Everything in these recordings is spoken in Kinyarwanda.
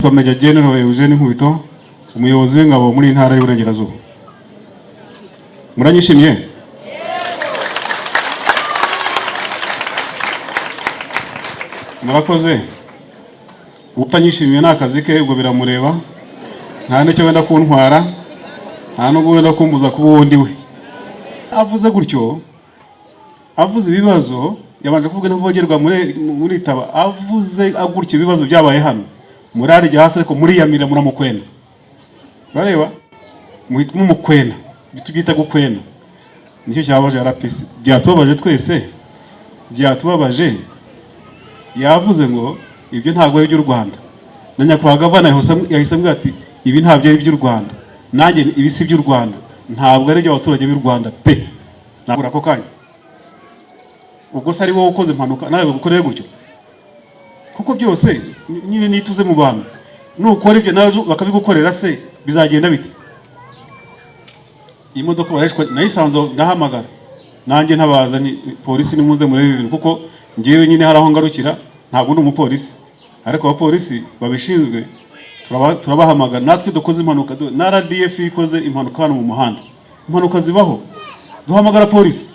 Meja General Eugene Nkubito, umuyobozi w'ingabo muri Intara y'Uburengerazuba. Muranyishimiye? Murakoze. Utanyishimiye n'akazi ke ubwo biramureba. Nta n'icyo wenda kuntwara, nta n'ubwo wenda kumbuza kuba wundi we. Avuze gutyo, avuze ibibazo, yabanje kuvuga n'avogerwa muri taba, avuze agurya ibibazo byabaye hano. Murari jya hasi ariko muri yamira muramukwena. Bareba muhitamo mukwena, bitugita gukwena. Nicyo cyabaje arapisi. Byatubabaje twese. Byatubabaje. Yavuze ngo ibyo ntabwo ari by'u Rwanda. Na nyakwa gavana yahise ambwira ati ibi ntabyo ari by'u Rwanda. Nanjye ibi si by'u Rwanda. Ntabwo ari by'abaturage b'u Rwanda pe. Nabura ko kanya. Ubwo sari wowe ukoze impanuka nawe gukorera gutyo. Kuko byose nyine nituze mu bantu nukora ibyo nawe bakabigukorera se bizagenda bite? Imodoka barashwa nayisanzo ndahamagara nanjye ntabaza ni polisi nimuze muri ibintu kuko ngiye nyine haraho ngarukira ntabwo ndi umupolisi ariko abapolisi babishinzwe turabahamagara natwe dukoze impanuka na RDF ikoze impanuka hano mu muhanda impanuka zibaho duhamagara polisi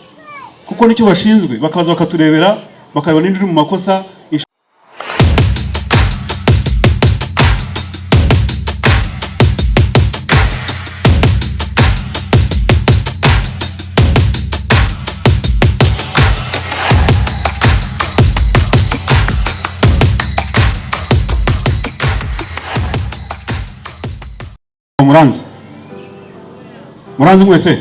kuko nicyo bashinzwe bakaza bakaturebera bakabona n'indi mu makosa. Muranzi mwese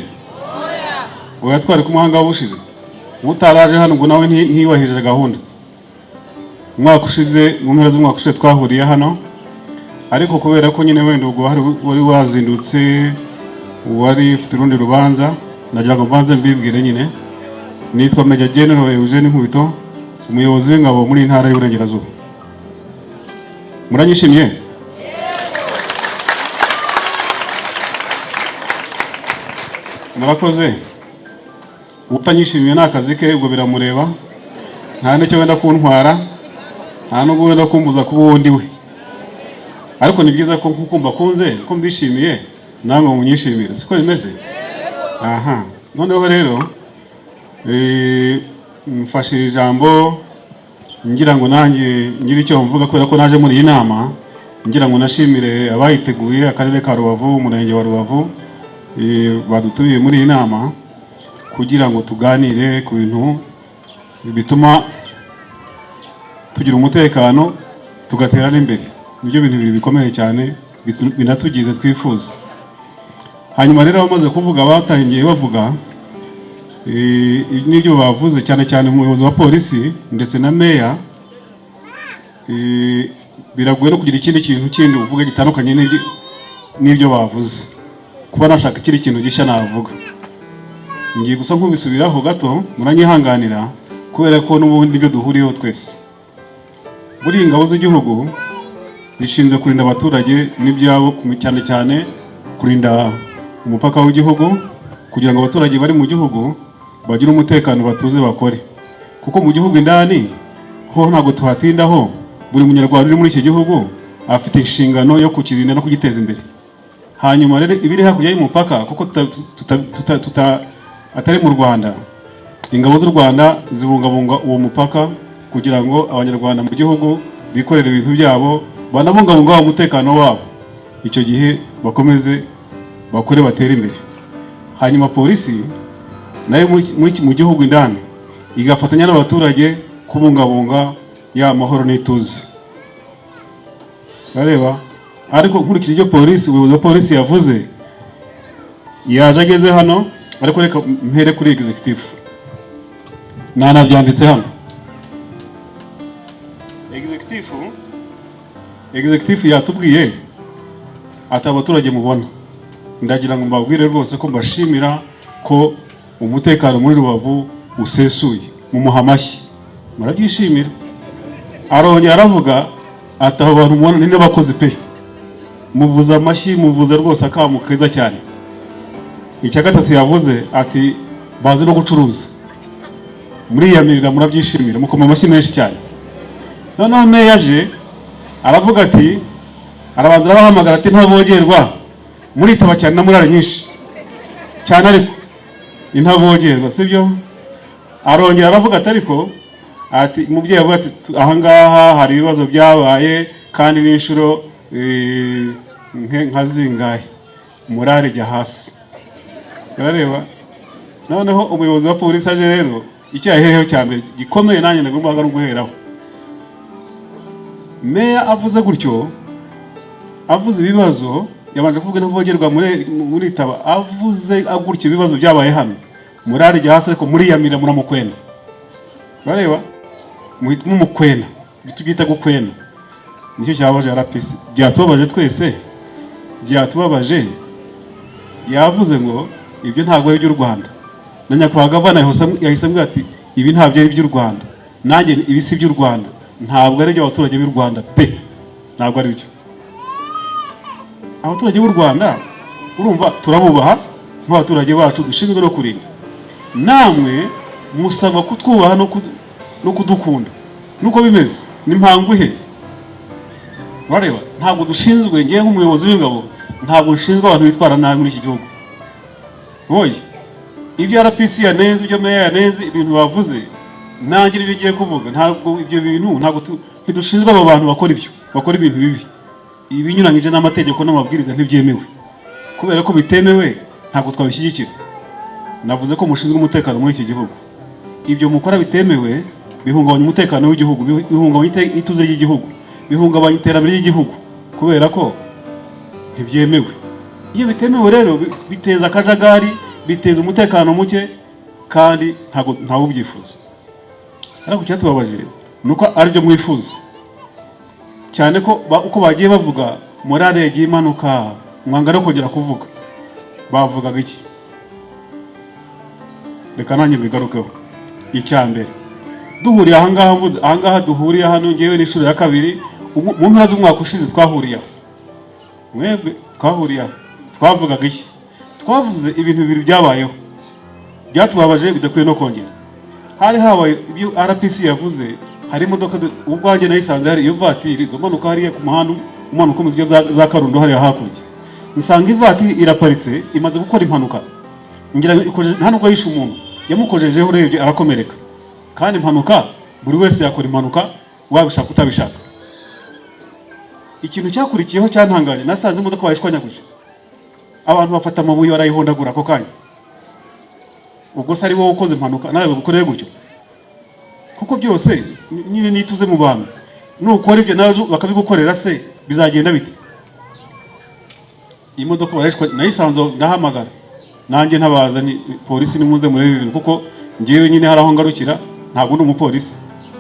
oya twari kumuhanga wabushize utaraje hano ngo nawe ntiyubahirije gahunda umwaka ushize mu mpera z'umwaka ushize twahuriye hano ariko kubera ko nyine wenda ubwo wari wazindutse wari ufite urundi rubanza nagira ngo mbanze mbibwire nyine nitwa Meja General Eugene Nkubito umuyobozi w'ingabo muri Intara y'Uburengerazuba. Muranyishimiye? Murakoze. Utanyishimiye n'akazi ke ubwo biramureba. Nta n'icyo wenda kuntwara, nta n'ubwo wenda kumbuza kuba wundi we. Ariko ni byiza ko kumva kunze ko mbishimiye namwe munyishimire. Siko bimeze? Aha. Noneho rero mfashije ijambo ngira ngo nanjye ngira icyo mvuga kubera ko naje muri iyi nama ngira ngo nashimire abayiteguye akarere ka Rubavu umurenge wa Rubavu badutuye muri iyi nama kugira ngo tuganire ku bintu bituma tugira umutekano tugatera n'imbere. Nibyo bintu bikomeye cyane binatugize twifuza. Hanyuma rero bamaze kuvuga batangiye bavuga n'ibyo bavuze cyane cyane umuyobozi wa polisi ndetse na meya biragoye no kugira ikindi kintu kindi uvuga gitandukanye n'ibyo bavuze. Kuba nashaka ikiri kintu gishya navuga ngiye gusa nkubisubiraho gato muranyihanganira kubera ko n'ubundi byo duhuriyeho twese. Buri ingabo z'igihugu zishinzwe kurinda abaturage n'ibyabo cyane cyane kurinda umupaka w'igihugu kugira ngo abaturage bari mu gihugu bagire umutekano batuze bakore kuko mu gihugu indani ho ntabwo tuhatindaho buri munyarwanda uri muri iki gihugu afite inshingano yo kukirinda no kugiteza imbere. Hanyuma rero ibiri hakurya y'umupaka kuko atari mu Rwanda ingabo z'u Rwanda zibungabunga uwo mupaka kugira ngo abanyarwanda mu gihugu bikorere ibintu byabo banabungabunga umutekano wabo icyo gihe bakomeze bakore batere imbere. Hanyuma polisi nayo mu gihugu indani igafatanya n'abaturage kubungabunga ya mahoro n'ituze. Bareba ariko nkurikije ibyo polisi ubuyobozi wa polisi yavuze yaje ageze hano ariko reka mpere kuri executive nanabyanditse hano. Executive yatubwiye ati abaturage mubona ndagira ngo mbabwire rwose ko mbashimira ko umutekano muri Rubavu usesuye mu muhamashyi murabyishimira. Arongera aravuga ati abo bantu mubona ni n'abakozi pe muvuza amashyi muvuza rwose akamu keza cyane. Icya gatatu yavuze ati bazi no gucuruza muri yamirira murabyishimira mukoma amashyi menshi cyane. Noneho meya yaje aravuga ati arabanza arabahamagara ati ntavogerwa muritaba cyane na murare nyinshi cyane ariko intavogerwa sibyo. Arongera aravuga ati ariko ati umubyeyi avuga ati ahangaha hari ibibazo byabaye kandi n'inshuro nka zingahe murare jya hasi. Yarareba noneho umuyobozi wa polisi aje rero icyo yahereho cyambere gikomeye nanjye nagombaga no guheraho. Meya avuze gutyo, avuze ibibazo yabanje kuvuga ntavogerwa muri taba, avuze agurikira ibibazo byabaye hano murare jya hasi ariko muri yamira muramukwenda. Bareba muhitamo mukwena bitugita gukwena, nicyo cyabaje RPC, byatubabaje twese byatubabaje. Yavuze ngo ibyo ntabwo ari by'u Rwanda, na nyakubahwa gavana yahise ambwira ati ibi ntabyo ari by'u Rwanda, nanjye ibi si by'u Rwanda, ntabwo ari by'abaturage b'u Rwanda pe, ntabwo ari byo. Abaturage b'u Rwanda urumva turabubaha nk'abaturage bacu dushinzwe no kurinda, namwe musaba kutwubaha no kudukunda nuko bimeze n'impanguhe. Bareba ntabwo dushinzwe, ngiye nk'umuyobozi w'ingabo ntabwo nshinzwe abantu bitwara nabi muri iki gihugu. Oye ibyo RPC yanenze, ibyo meya yanenze, ibintu bavuze nanjye bigiye kuvuga, ntabwo ibyo bintu ntabwo ntidushinzwe abo bantu bakora ibintu bibi ibinyuranyije n'amategeko n'amabwiriza ntibyemewe. Kubera ko bitemewe ntabwo twabishyigikira. Navuze ko mushinzwe umutekano muri iki gihugu, ibyo mukora bitemewe bihungabanya umutekano w'igihugu, bihungabanya ituze ry'igihugu, bihungabanya iterambere ry'igihugu, kubera ko ntibyemewe. Iyo bitemewe rero biteza akajagari, biteza umutekano muke, kandi ntabwo ubyifuza. Ariko cyatubabaje nuko ari byo mwifuza cyane, ko uko bagiye bavuga morale yagiye imanuka, mwanga no kongera kuvuga bavugaga iki. Reka nanjye bigarukeho. Icyambere duhuriye ahangaha duhuriye hano, ngewe n'inshuro ya kabiri mu mpera z'umwaka ushize twahuriye aho. Mwebwe twahuriye aho twavugaga iki? Twavuze ibintu bibiri byabayeho byatubabaje bidakwiye no kongera. Hari habaye ibyo RPC yavuze, hari imodoka ubwanjye nayisanze hari iyo vatiri domanuka hariya ku muhanda umanuka mu zijya za Karundo hariya hakurya, nsanga ivatiri iraparitse imaze gukora impanuka, ngira nta nubwo yishe umuntu, yamukojejeho urebye arakomereka. Kandi impanuka buri wese yakora impanuka, wabishaka utabishaka. Ikintu cyakurikiyeho cyantangaje, nasanze imodoka bayishwanyaguje, abantu bafata amabuye barayihondagura ako kanya. Ubwo se ari wowe ukoze impanuka nawe bagukoreye gutyo? Kuko byose nyine nituze mu bantu, nukora ibyo nawe bakabigukorera se bizagenda bite? Imodoka barayishwa, nayisanze ndahamagara nanjye ntabaza ni polisi nimuze muri ibi, kuko ngiye nyine hari aho ngarukira, ntabwo ndi umupolisi,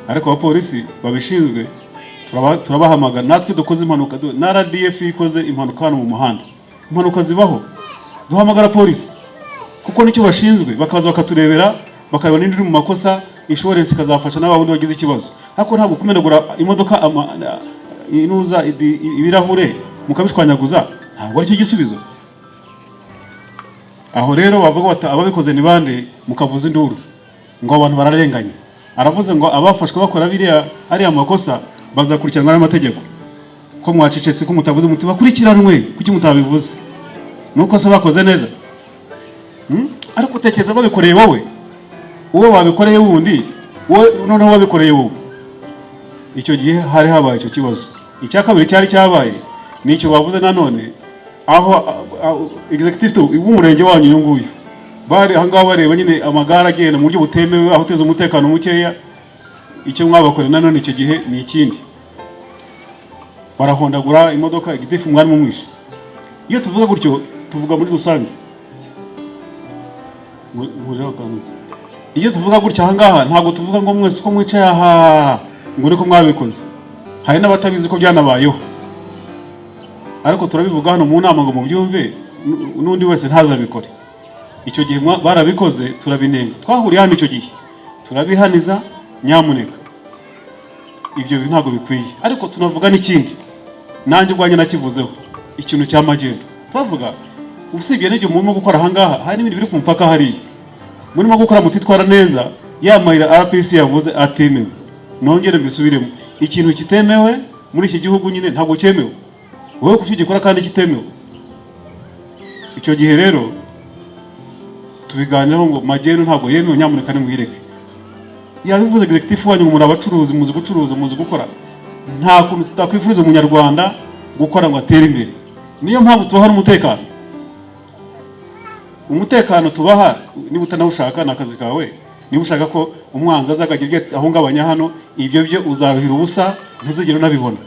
ariko abapolisi babishinzwe turabahamagara. Natwe dukoze impanuka, na RDF ikoze impanuka hano mu muhanda, impanuka zibaho, duhamagara polisi kuko nicyo bashinzwe, bakaza bakaturebera, bakareba n'indi uri mu makosa, insurance ikazafasha n'ababundi bagize ikibazo. Ariko ntabwo kumenagura imodoka inuza ibirahure mukabishwanyaguza, ntabwo ari cyo gisubizo. Aho rero bavuga bati ababikoze ni bande, mukavuza induru ngo abantu bararenganye. Aravuze ngo abafashwe bakora biriya ari amakosa bazakurikiranwa n'amategeko. Ko mwacecetse ko mutavuze muti bakurikiranwe, kuki mutabivuze? Nuko se bakoze neza? Ariko utekereza babikoreye wowe wabikoreye wundi, wowe noneho wabikoreye wowe. Icyo gihe hari habaye icyo kibazo. Icya kabiri cyari cyabaye nicyo bavuze nanone, aho executive w'umurenge wanyu yunguye bari ahangaho bareba nyine amagara agenda mu buryo butemewe, aho teza umutekano mukeya. Icyo mwabakore nanone icyo gihe ni ikindi, barahondagura imodoka igitifu mwari mu mwishe. Iyo tuvuga gutyo tuvuga muri rusange, iyo tuvuga gutya ahangaha ntabwo tuvuga ngo mwese ko mwicaye aha ngo niko mwabikoze, hari n'abatabizi ko byanabayeho, ariko turabivuga hano mu nama ngo mubyumve, n'undi wese ntazabikore. Icyo gihe barabikoze turabinenga, twahuriye hano icyo gihe turabihaniza, nyamuneka ibyo ntabwo bikwiye. Ariko tunavuga n'ikindi, nanjye ubwanjye nakivuzeho, ikintu cy'amagendo. Turavuga usibye n'ibyo murimo gukora ahangaha, hari n'ibindi biri ku mupaka hariya murimo gukora mutitwara neza, yamayira RPC yavuze atemewe. Nongere mbisubiremo, ikintu kitemewe muri iki gihugu nyine ntabwo cyemewe. wowe kuki ugikora kandi kitemewe. Icyo gihe rero tubiganiraho ngo magendu ntabwo yemewe, nyamuneka nimwireke. Yabivuze executive wanyu ngo muri abacuruzi, muzi gucuruza, muzi gukora. Nta kuntu tutakwifuriza umunyarwanda gukora ngo atere imbere. Niyo mpamvu tubaha umutekano. Umutekano tubaha niba utanawushaka n'akazi kawe. Niba ushaka ko umwanzi azagagira ahungabanya hano, ibyo byo uzabihira ubusa, ntuzigere unabibona,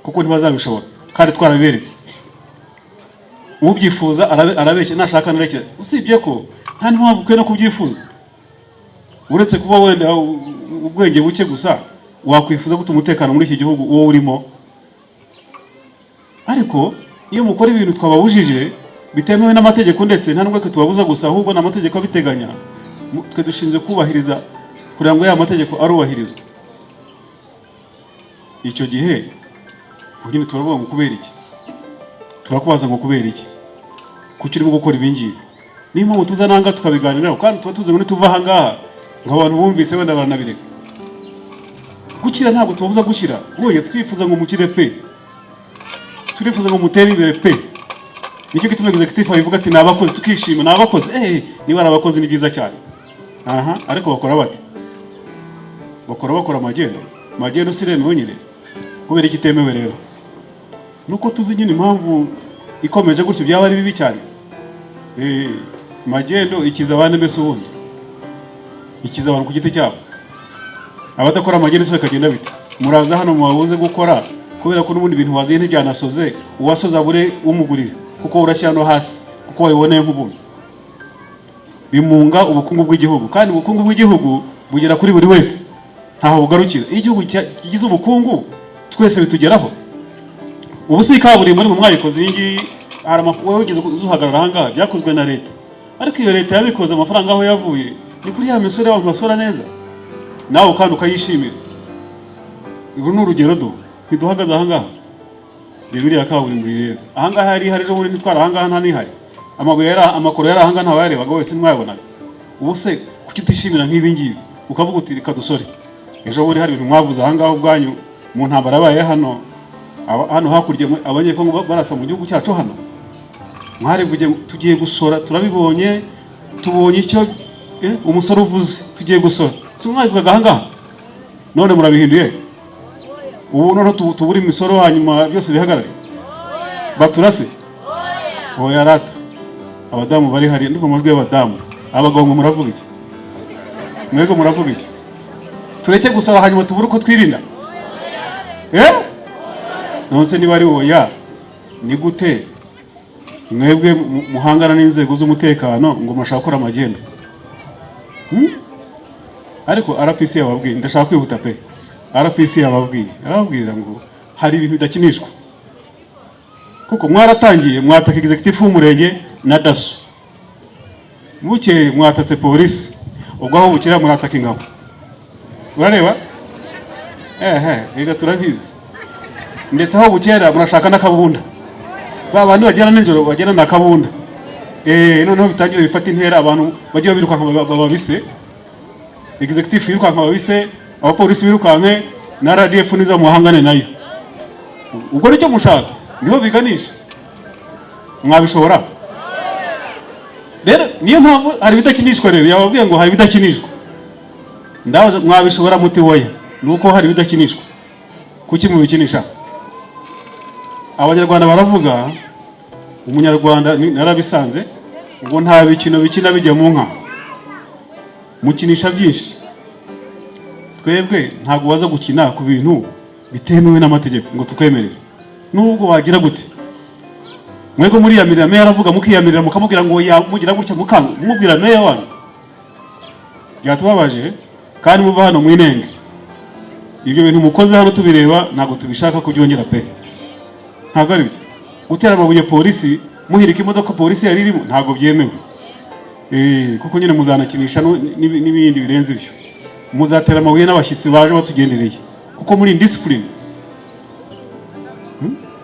kuko ntibazabishobora kandi twarabiberetse. Ubyifuza arabeshya, nashaka narekera. Usibye ko nta mpamvu kwe no kubyifuza, uretse kuba wenda ubwenge buke gusa wakwifuza gute umutekano muri iki gihugu uwo urimo. Ariko iyo mukora ibintu twababujije bitemewe n'amategeko, ndetse nta nubwo tubabuza gusa, ahubwo n'amategeko abiteganya, twe dushinzwe kubahiriza kugira ngo ya mategeko arubahirizwe. Icyo gihe nyine turavuga ngo kubera iki, turakubaza ngo kubera iki, kuki urimo gukora ibingibi. Niyo mpamvu tuzananga tukabiganiraho, kandi tuba tuzi ngo nituva aha ngaha nk'abantu bumvise wenda baranabireka. Gukira ntabwo tubabuza gukira, wowe turifuza ngo mukire pe, turifuza ngo mutere imbere pe. Nicyo gituma executive abivuga ati nabakoze, tukishima nabakoze. Niba arabakoze ni byiza cyane. Ariko bakora bate? Bakora magendo siremewe nyine. Kubera iki temewe rero? Nuko tuzi nyine impamvu ikomeje gutyo byaba ari bibi cyane. Magendo ikiza abandi mbese ubundi, ikiza abantu ku giti cyabo. Abadakora magendo se bakagenda bite? Muraza hano mubabuze gukora kubera ko n'ubundi ibintu waziye ntibyanasoze, uwasoza bure umugurira kuko urashya no hasi, kuko wayiboneye nk'ubuntu. Bimunga ubukungu bw'igihugu, kandi ubukungu bw'igihugu bugera kuri buri wese, ntaho bugarukira. Igihugu kigize ubukungu twese bitugeraho. Ubu si kaburimbo muri mu mwayikoze iyi wowe ugeze uzuhagarara aha ngaha, byakozwe na leta. Ariko iyo leta yabikoze amafaranga aho yavuye ni kuri ya misoro y'abantu basora neza, nawe kandi ukayishimira. Ibu ni urugero ntiduhagaze aha ngaha. Bibiriya kaburimbo rero aha ngaha hari ejo muri nitwara aha ngaha nta nihari, amakuru yari aha ngaha ntabayarebaga wese mwayabonaga. Ubu se kuki utishimira nk'ibi ngibi ukavuga uti reka dusore? Ejo buri hari ibintu mwavuze aha ngaha ubwanyu mu ntambara yabaye hano hakurya abanyekongo barasa mu gihugu cyacu hano. Mwarivuge tugiye gusora, turabibonye, tubonye icyo umusoro uvuze, tugiye gusora. Si mwabivugaga aha ngaha? None murabihinduye. Ubu noneho tubura imisoro hanyuma byose bihagarare? Baturase? Oya rata. Abadamu bari hari ndumva amajwi y'abadamu. Abagabo ngo muravuga iki? Mwego muravuga iki? Tureke gusaba hanyuma tubura uko twirinda? Nonse niba ari oya, ni gute mwebwe muhangana n'inzego z'umutekano ngo mashaka gukora amagendo? Ariko RPC yababwiye, ndashaka kwihuta pe. RPC arababwira ngo hari ibintu bidakinishwa, kuko mwaratangiye mwataka executive w'umurenge na daso, muke mwatatse polisi, ubwo aho bukira murataka ingabo. Urareba? Ega turabizi. Ndetse aho bukera murashaka n'akabunda, babandi bagera n'injoro bagera n'akabunda. Noneho bitangiye bifata intera, abantu bagiye birukanka babise, executive birukanka babise, abapolisi birukanke, na RDF niza muhangane nayo. Ubwo nicyo mushaka, niho biganisha. Mwabishobora? Rero niyo mpamvu hari bidakinishwa. Rero yababwiye ngo hari bidakinishwa. Ndabaza mwabishobora muti woya, nuko hari bidakinishwa. Kuki mubikinisha? Abanyarwanda baravuga, umunyarwanda narabisanze ngo nta bikino bikina bijya mu nka, mukinisha byinshi. Twebwe ntago waza gukina ku bintu bitemewe n'amategeko ngo tukwemerere. Nubwo wagira gute, mwego muri yamirira meya aravuga, mukiyamirira mukamubwira ngo mugira gutya mukanga, mumubwira meya wanyu. Byatubabaje kandi muva hano mwinenge. Ibyo bintu mukoze hano tubireba, ntago tubishaka kubyongera pe. Ntago ari byo. Gutera amabuye polisi, muhirika imodoka polisi yari irimo, ntago byemewe. Kuko nyine muzanakinisha n'ibindi birenze ibyo. Muzatera amabuye n'abashyitsi baje batugendereye, kuko muri indiscipline.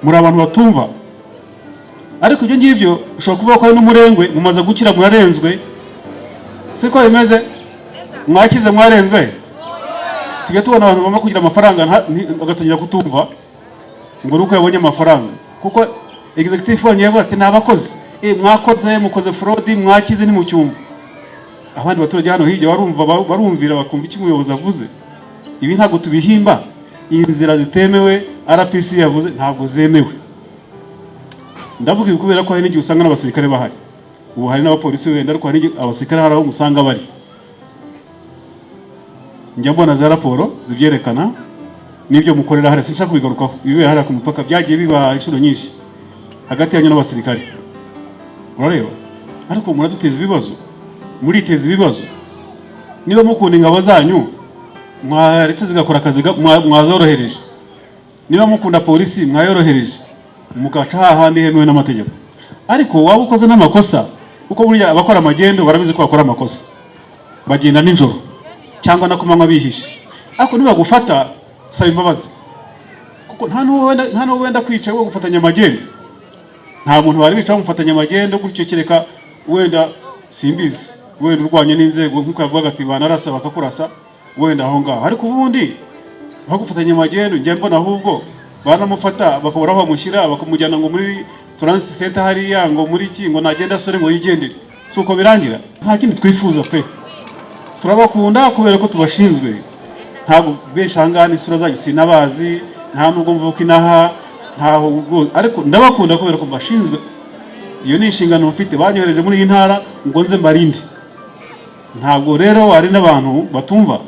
Muri abantu batumva. Ariko ibyo ngibyo ushobora kuvuga ko n'umurengwe mumaze gukira murarenzwe. Siko bimeze? Mwakize mwarenzwe? Tujya tubona abantu bama kugira amafaranga bagatugira kutumva ngo nuko yabonye amafaranga. kuko executive wongeye avuga ati nabakoze mwakoze mukoze fraud mwakize ni mu cyumba. Abandi baturage hano hirya barumvira bakumva icyo umuyobozi avuze. Ibi ntabwo tubihimba, inzira zitemewe RPC yavuze ntabwo zemewe. Ndavuga ibi kubera ko hari n'igihe usanga n'abasirikare bahari, ubu hari n'abapolisi wenda, ariko hari abasirikare hari aho musanga bari. Njya mbona za raporo zibyerekana n'ibyo mukorera hari, sinshaka kubigarukaho. Ibibera hari ku mupaka byagiye biba inshuro nyinshi hagati yanyu n'abasirikare, urareba. Ariko muraduteza ibibazo, muriteza ibibazo. Niba mukunda ingabo zanyu mwaretse zigakora akazi mwazorohereje, niba mukunda polisi mwayorohereje, mukaca hahandi hemewe n'amategeko. Ariko waba ukoze n'amakosa, kuko burya abakora amagendo barabizi ko bakora amakosa, bagenda nijoro cyangwa no kumanywa bihishe. Ariko niba gufata saba imbabazi, kuko nta n'uwo wenda kwica wo gufatanya amagendo. Nta muntu bari bica mufatanya amagendo gutyo, kereka wenda simbizi wenda urwanye n'inzego nk'uko yavuga ati banarasa bakakurasa wenda aho ngaho. Ariko ubundi bagufatanya amagendo njye mbona ahubwo banamufata bakabura aho bamushyira bakamujyana ngo muri transit center hariya ngo muri iki ngo nagenda sore ngo yigendere. Suko birangira. Nta kindi twifuza pe, turabakunda kubera ko tubashinzwe. Ntabwo benshi hangana isura zanyu sinabazi, nta nubwo mvuka inaha, ntaho ubwo, ariko ndabakunda kubera ko mbashinzwe. Iyo ni inshingano mfite, banyohereje muri iyi ntara ngo nze mbarinde. Ntabwo rero ari n'abantu batumva,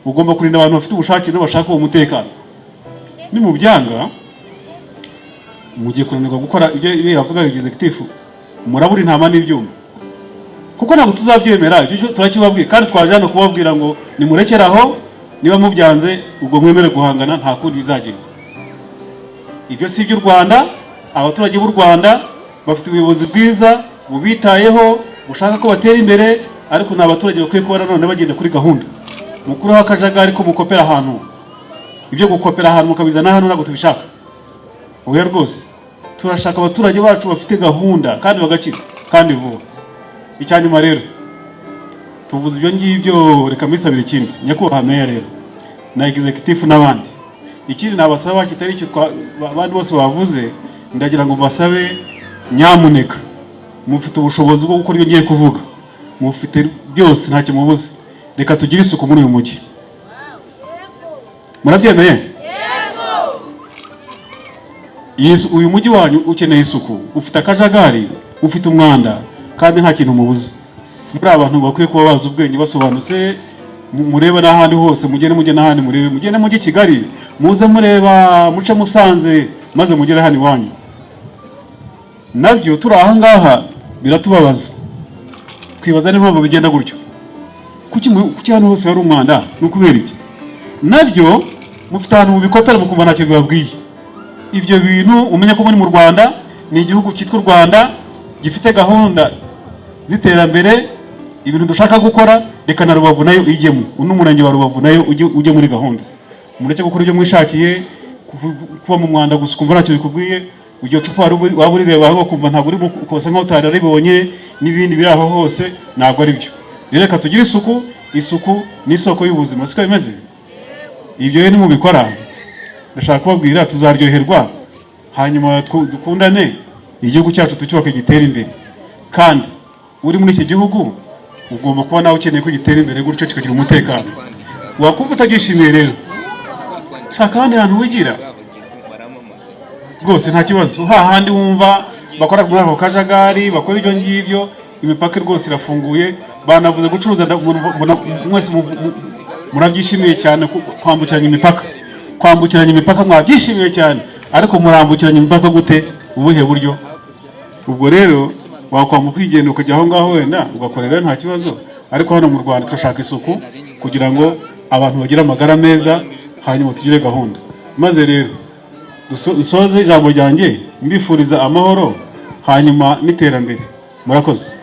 ugomba kurinda abantu bafite ubushake n'abashaka uwo mutekano. Ni mu byanga mugiye kunanirwa gukora ibyo yavuga executive, murabura intama n'ibyuma, kuko ntabwo tuzabyemera. Ibyo turakibabwiye kandi twaje hano kubabwira ngo nimurekeraho, niba mubyanze ubwo mwemere guhangana, nta kundi bizagenda. Ibyo si iby'u Rwanda. Abaturage b'u Rwanda bafite ubuyobozi bwiza bubitayeho, bushaka ko batera imbere, ariko ni abaturage bakwiye kuba none bagenda kuri gahunda. Mukuru w'akajagari ko mukopera ahantu, ibyo gukopera ahantu mukabizana hano ntabwo tubishaka. Oya rwose, turashaka abaturage bacu bafite gahunda kandi bagakira kandi vuba. Icyanyuma rero tuvuze ibyo ngibyo, reka misabire ikindi. Nyakubahwa Meya rero na executive n'abandi, ikindi nabasaba kitari icyo abandi bose bavuze, ndagira ngo basabe nyamuneka, mufite ubushobozi bwo gukora ibyo ngiye kuvuga, mufite byose ntacyo mubuze, reka tugire isuku muri uyu mujyi. Murabyemeye? Yego. Uyu mujyi wanyu ukeneye isuku, ufite akajagari, ufite umwanda, kandi nta kintu mubuze. Muri abantu bakwiye kuba bazi ubwenge basobanutse, mureba n'ahandi hose, mujye n'ahandi murebe, mugende mujye Kigali, muze mureba muce Musanze, maze mugere hano iwanyu. Nabyo turi aha ngaha biratubabaza, twibaza n'impamvu bigenda gutyo. Kuki hano hose hari umwanda? Ni ukubera iki? Nabyo mufite ahantu mubikopera mukumva ntacyo bibabwiye. Ibyo bintu umenya ko muri mu Rwanda, ni igihugu cyitwa u Rwanda, gifite gahunda z'iterambere, ibintu dushaka gukora, reka na Rubavu nayo ijyemo, n'umurenge wa Rubavu nayo ujye muri gahunda. Mureke gukora ibyo mwishakiye, kuba mu mwanda gusa ukumva ntacyo bikubwiye. Ujye cupa waba urireba aho kumva ntabwo uri kosa nkaho utararibonye, n'ibindi biri aho hose ntabwo ari byo. Reka tugire isuku, isuku ni isoko y'ubuzima, siko bimeze. Ibyo ni mubikora, ndashaka kubabwira tuzaryoherwa, hanyuma dukundane, igihugu cyacu tucyubake gitera imbere. Kandi uri muri iki gihugu ugomba kuba nawe ukeneye ko gitera imbere, gutyo kikagira umutekano. Wakumva utagishimiye rero, shaka ahandi hantu wigira rwose, nta kibazo. Hahandi wumva bakora muri ako kajagari, bakora ibyo ngibyo, imipaka rwose irafunguye. Banavuze gucuruza, mwese murabyishimiye cyane kwambukiranya imipaka, mwabyishimiye cyane. Ariko murambukiranya imipaka gute? Ubuhe buryo? Ubwo rero wakwambuka kwigenda ukajya aho ngaho wenda ugakorera, nta kibazo. Ariko hano mu Rwanda turashaka isuku kugira ngo abantu bagire amagara meza, hanyuma tugire gahunda. Maze rero dusoze ijambo ryanjye mbifuriza amahoro hanyuma n'iterambere. Murakoze.